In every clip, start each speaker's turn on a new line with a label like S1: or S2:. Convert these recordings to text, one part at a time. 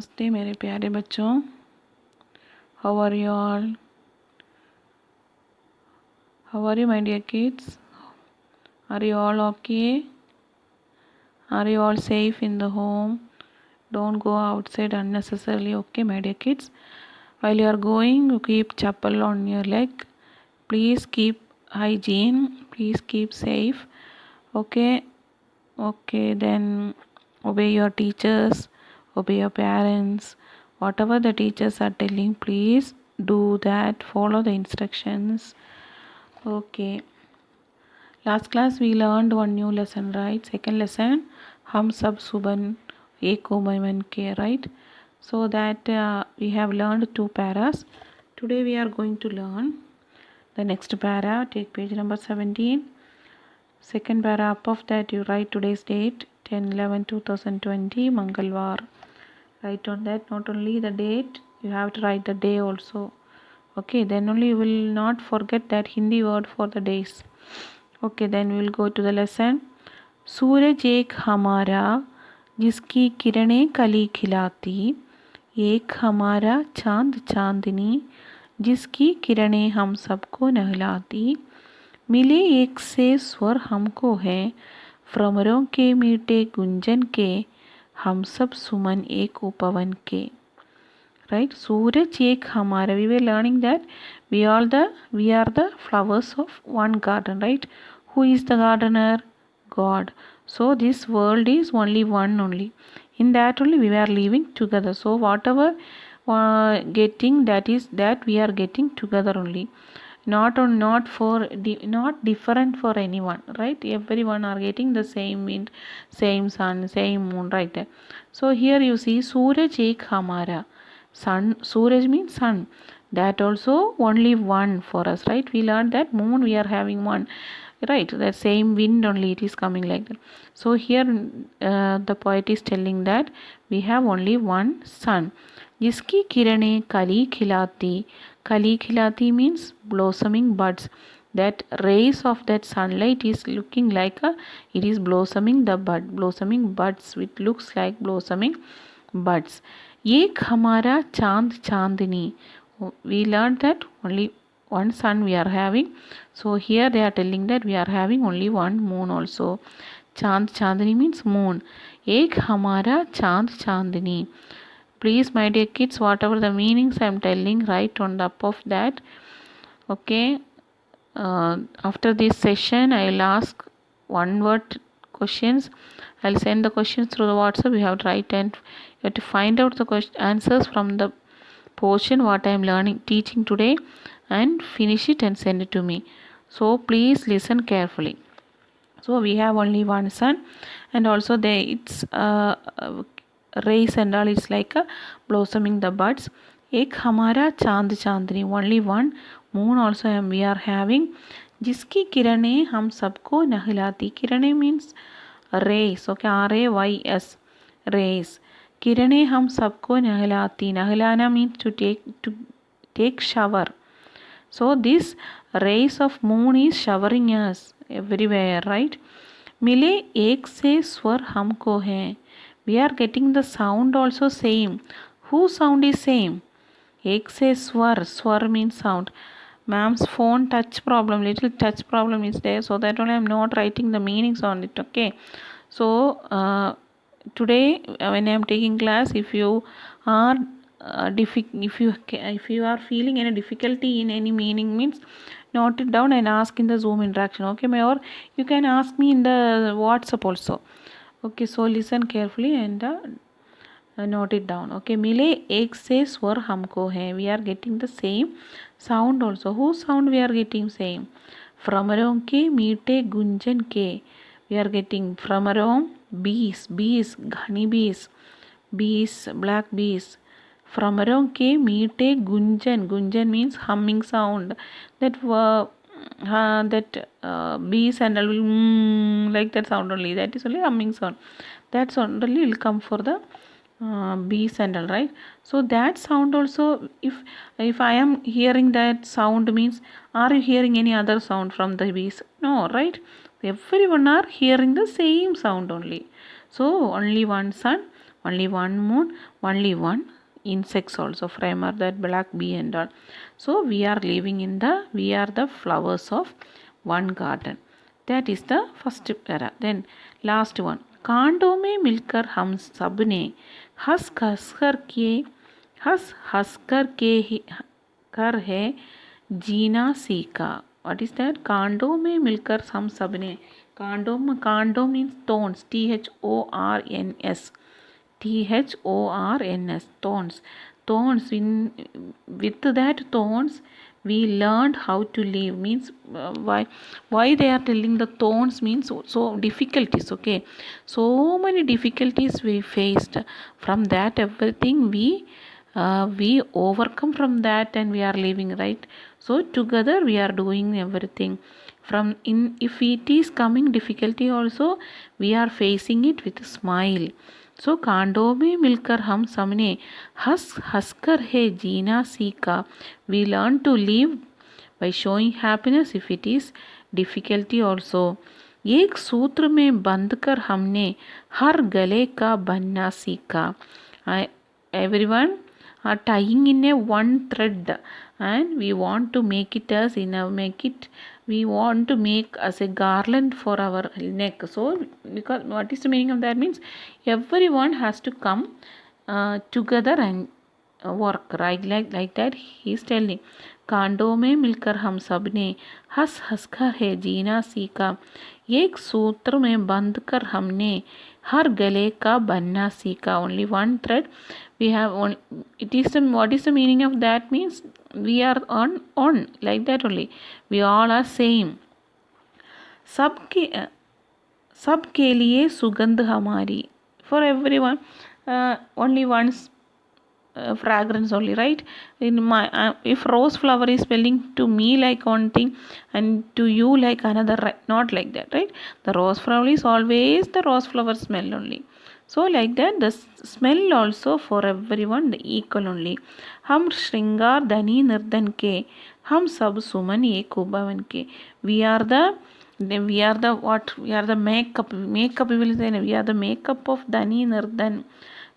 S1: नमस्ते मेरे प्यारे बच्चों. How are you all? How are you, my dear kids? Are you all okay? Are you all safe in the home? Don't go outside unnecessarily, okay, my dear kids? While you are going, you keep chappal on your leg. Please keep hygiene. Please keep safe. Okay. Okay, then obey your teachers, obey your parents. Whatever the teachers are telling, please do that. Follow the instructions. Okay. Last class we learned one new lesson, right? Second lesson, Hum Sab Suban Eko Maiman Ke, right? So that we have learned two paras. Today we are going to learn the next para. Take page number 17. Second para, up of that you write today's date 10/11/2020 Mangalwar. Write on that not only the date, you have to write the day also. Okay, then only you will not forget that Hindi word for the days. Okay, then we will go to the lesson. सूरज एक हमारा जिसकी किरणें कली खिलाती, एक हमारा चांद चांदनी जिसकी किरणें हम सबको नहलाती, मिले एक से स्वर हमको है भ्रमरों के मीठे गुंजन के, हम सब सुमन एक उपवन के. Right? Suraj ek hamara. We were learning that we are the flowers of one garden, right? Who is the gardener? God. So this world is only one only. In that only we are living together. So whatever getting, that is that we are getting together only. Not different for anyone, right? Everyone are getting the same wind, same sun, same moon, right? So here you see Suraj ek hamara. Sun, Suraj means sun. That also only one for us, right? We learned that moon we are having one, right? That same wind only it is coming like that. So here the poet is telling that we have only one sun. जिसकी किरणें कली खिलाती, kali khilati means blossoming buds. That rays of that sunlight is looking like it is blossoming the blossoming buds, which looks like blossoming buds. एक हमारा चांद चांदनी. We learned that only one sun we are having. So here they are telling that we are having only one moon also. चांद चांदनी means moon. एक हमारा चांद चांदनी. Please, my dear kids, whatever the meanings I am telling, write on the up of that. Okay. After this session, I will ask one word questions. I will send the questions through the WhatsApp. You have to write and you have to find out the answers from the portion what I am teaching today, and finish it and send it to me. So please listen carefully. So we have only one sun, and also its rays and all is like blossoming the buds. एक हमारा चांद चांदनी, only one moon also we are having, जिसकी किरणें हम सबको नहलाती. किरणें means rays. Okay, rays, rays. किरणें हम सबको नहलाती. नहलाना means to take shower. So this rays of moon is showering us everywhere, right? मिले एक से स्वर हमको है. We are getting the sound also same. Whose sound is same? एक से swar means sound. Ma'am's phone little touch problem is there, so that only I am not writing the meanings on it. Okay, so today when I am taking class, if you are if you are feeling any difficulty in any meaning, means note it down and ask in the Zoom interaction. Okay, or you can ask me in the WhatsApp also. Okay, so listen carefully and note it down. Okay, मिले एक से स्वर हमको है. We are getting the same sound also. Whose sound we are getting same? भ्रमरों के मीठे गुंजन के. We are getting भ्रमरों, bees, honey bees, black bees. भ्रमरों के मीठे Gunjan. Gunjan means humming sound. That bees and all will like that sound only. That is only humming sound. That sound only will come for the bees and all, right? So that sound also, if I am hearing that sound, means are you hearing any other sound from the bees? No, right? Everyone are hearing the same sound only. So only one sun, only one moon, only one insects also, framer, that black bee and all. So we are living in we are the flowers of one garden. That is the first para. Then last one, कांटों में मिलकर हम सब ने हंस हंस कर के ही कर है जीना सीखा. What is that? कांटों में मिलकर हम सब ने, कांडो means thorns, THORNS, thorns. With that thorns we learned how to live. Means why they are telling the thorns means so difficulties. Okay, so many difficulties we faced. From that everything we overcome from that and we are living, right? So together we are doing everything. From in if it is coming difficulty also, we are facing it with a smile. So कांडों में मिलकर हम सबने हंस हंस कर है जीना सीखा. We learn to live by showing happiness if it is difficulty also. एक सूत्र में बंध कर हमने हर गले का बनना सीखा. Everyone are tying in a one thread and we want to make it as we want to make as a garland for our neck. So because what is the meaning of that means everyone has to come together and work, right? Like that he is telling. कांडों में मिलकर हम सब ने हंस हंस कर है जीना सीखा. एक सूत्र में बंध कर हमने हर गले का बनना सीखा. Only one thread we have on. It is what is the meaning of that means we are on like that only. We all are same. सबके लिए सुगंध हमारी. For everyone, only one fragrance only, right? In my if rose flower is smelling to me like one thing and to you like another, right? Not like that, right? The rose flower is always the rose flower smell only. So like that the smell also for everyone the equal only. हम श्रृंगार धनी निर्धन के, हम सब सुमन एक उपवन के. We are the what? We are the makeup we will say we are the makeup of dhani nirdan.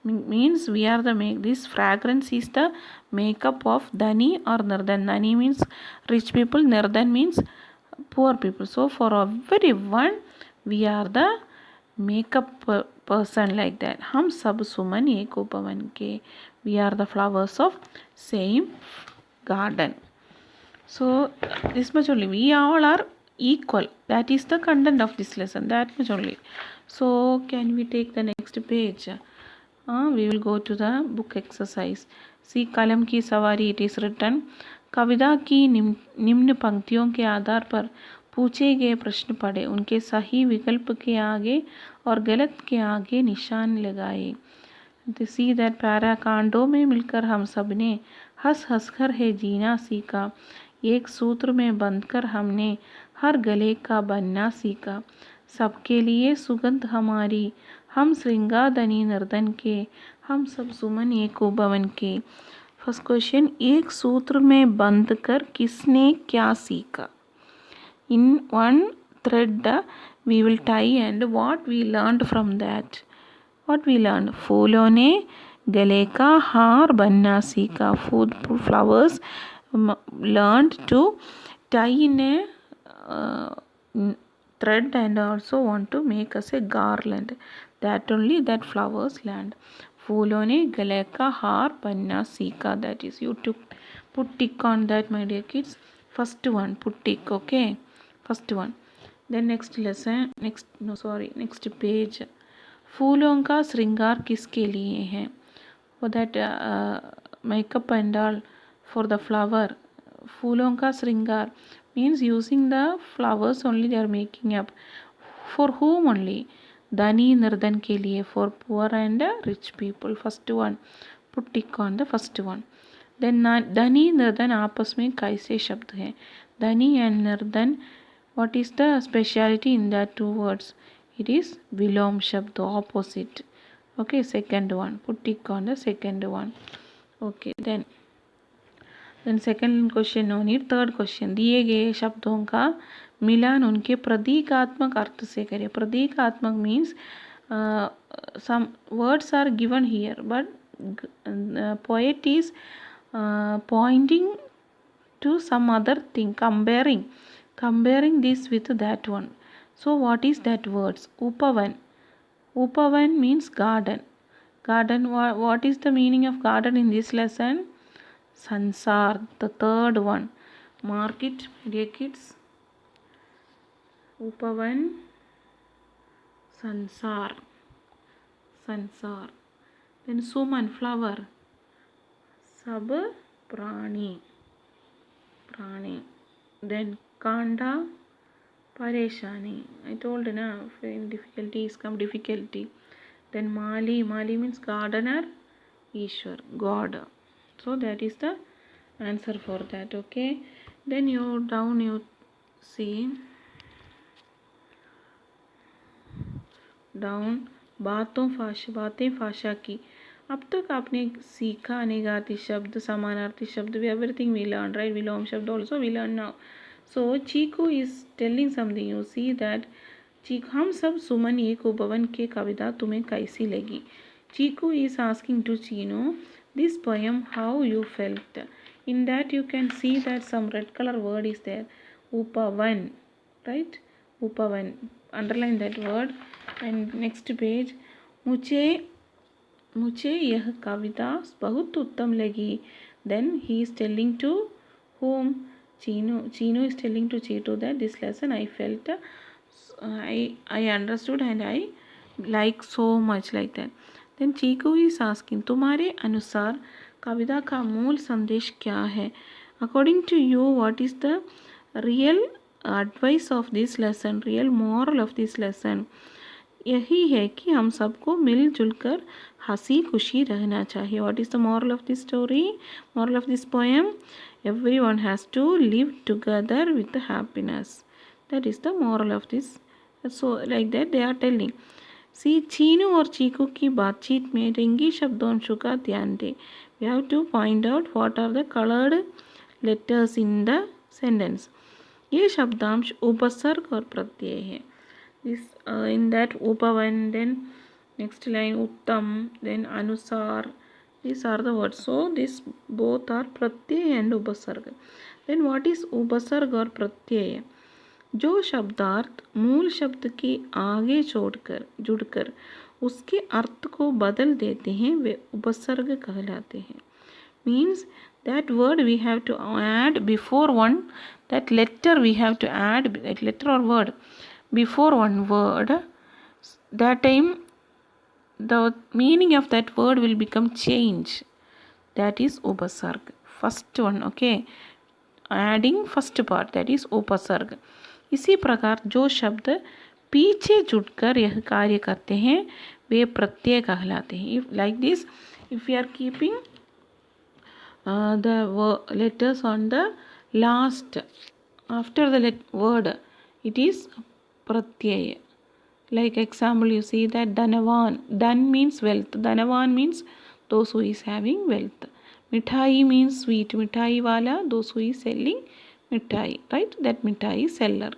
S1: Means we are the this fragrance is the makeup of dhani or nirdan. Dhani means rich people, nirdan means poor people. So for everyone we are the makeup person, like that. हम सब सुमन एक उपवन के. We are the flowers of same garden. So this much only. We all are equal. That is the content of this lesson. That much only. So can we take the next page? We will go to the book exercise. See कलम की सवारी. It is written. कविता की निम्न पंक्तियों के आधार पर पूछे गए प्रश्न पढ़े, उनके सही विकल्प के आगे और गलत के आगे निशान लगाए. See that para. कांडों में मिलकर हम सब ने हंस हंस कर है जीना सीखा. एक सूत्र में बंधकर हमने हर गले का बनना सीखा. सबके लिए सुगंध हमारी, हम श्रृंगार धनी नर्दन के, हम सब सुमन एक उपवन के. फर्स्ट क्वेश्चन, एक सूत्र में बंधकर किसने क्या सीखा? In one thread we will tie and what we learned from that. What we learned? फूलों ने गले का हार बनना सीखा. Flowers learned to tie in a thread and also want to make us a garland. That only that flowers learned. फूलों ने गले का हार बनना सीखा. That is you to put tick on that, my dear kids. First one, put tick. Okay, first one. Then next lesson, next page. फूलों का श्रृंगार किसके लिए है? For that makeup and all for the flower. फूलों का श्रृंगार means using the flowers only they are making up. For whom only? धनी निर्धन के लिए, for poor and rich people. First one, put tick on the first one. Then धनी निर्धन आपस में कैसे शब्द हैं? धनी and निर्धन, what is the speciality in that two words? It is vilom shabd, opposite. Okay, second one, put tick on the second one. Okay, then second question on it. Third question, दिए गए शब्दों का मिलान उनके प्रतीकात्मक अर्थ से करें. प्रतीकात्मक means some words are given here, but poet is pointing to some other thing, comparing this with that one. So what is that words? Upavan. Upavan means garden. What is the meaning of garden in this lesson? Sansar, the third one. Mark it, dear kids. Upavan, Sansar. Then Suman, flower. Sab, Prani. Then Kanda, Pareshani. I told na, difficulties come difficulty. Then Mali means gardener, Ishwar, God. So that is the answer for that. Okay. Then you see down बातें भाषा की. अब तक आपने सीखा अनेगार्थी शब्द, समानार्थी शब्द, everything we learn, right? विलोम शब्द also we learn now. So Chiku is telling something. You see that चीकू, हम सब सुमन एक उपवन के कविता तुम्हें कैसी लगी? Chiku is asking to Chino this poem how you felt. In that you can see that some red color word is there. Upavan, right? Upavan. Underline that word. And next page. मुझे यह कविता बहुत उत्तम लगी. Then he is telling to whom? Chino is telling to Chitu that this lesson I felt, I understood and I like so much, like that. Then Chiku is asking, तुम्हारे अनुसार कविता का मूल संदेश क्या है? According to you, what is the real advice of this lesson, real moral of this lesson? यही है कि हम सबको मिलजुल कर हंसी खुशी रहना चाहिए. What is the moral of this story? Moral of this poem? Everyone has to live together with happiness. That is the moral of this. So like that they are telling. See, Chinu और चीकू की बातचीत में रंगी शब्दांशों का ध्यान दें. We have to find out what are the colored letters in the sentence. ये शब्दांश उपसर्ग और प्रत्यय है. This in that upavan, then next line uttam, then anusar. These are the words. So these both are pratyay and upasarga. Then what is upasarga और प्रत्यय? जो शब्दार्थ मूल शब्द के आगे जुड़कर उसके अर्थ को बदल देते हैं वे उपसर्ग कहलाते हैं. Means that word we have to add before one, that letter we have to add, that letter or word before one word. That time the meaning of that word will become change. That is upasarg. First one, okay, adding first part, that is upasarg. इसी प्रकार जो शब्द पीछे जुड़कर यह कार्य करते हैं वे प्रत्यय कहलाते हैं. Like this, if we are keeping the letters on the last after the word, it is pratyaya. Like example, you see that Dhanavan. Dhan means wealth. Dhanavan means those who is having wealth. Mithai means sweet. Mithai wala, those who is selling mithai, right? That mithai seller,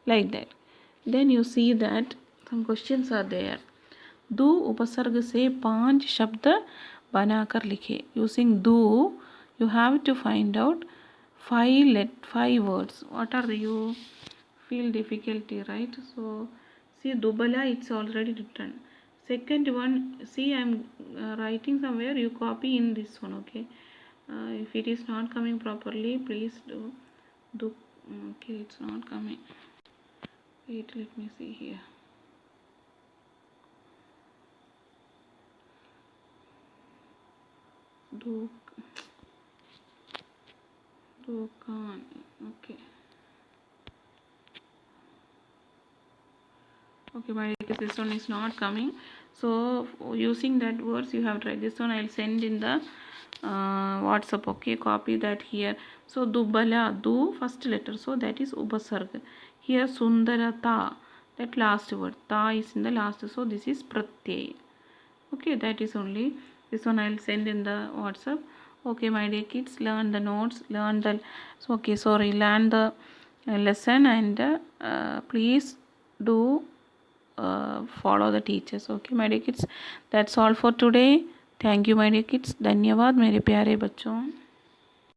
S1: like that. Then you see that some questions are there. दो उपसर्ग से 5 शब्द बनाकर लिखे. Using do, you have to find out 5 words. What are you feel difficulty, right? So see, dubala, it's already written. Second one, see, I'm writing somewhere, you copy in this one, okay? If it is not coming properly, please do. Okay, it's not coming. Wait, let me see here. Dukan, okay. Okay, my dear, this one is not coming. So using that words you have to write. This one I'll send in the WhatsApp, okay? Copy that here. So dubala, du first letter, so that is upasarga. Here sundarata, that last word, ta is in the last, so this is pratyay. Okay, that is only. This one I'll send in the WhatsApp. Okay, my dear kids, learn the notes, learn the lesson, and please do follow the teachers. Okay my dear kids, that's all for today. Thank you my dear kids, धन्यवाद मेरे प्यारे बच्चों.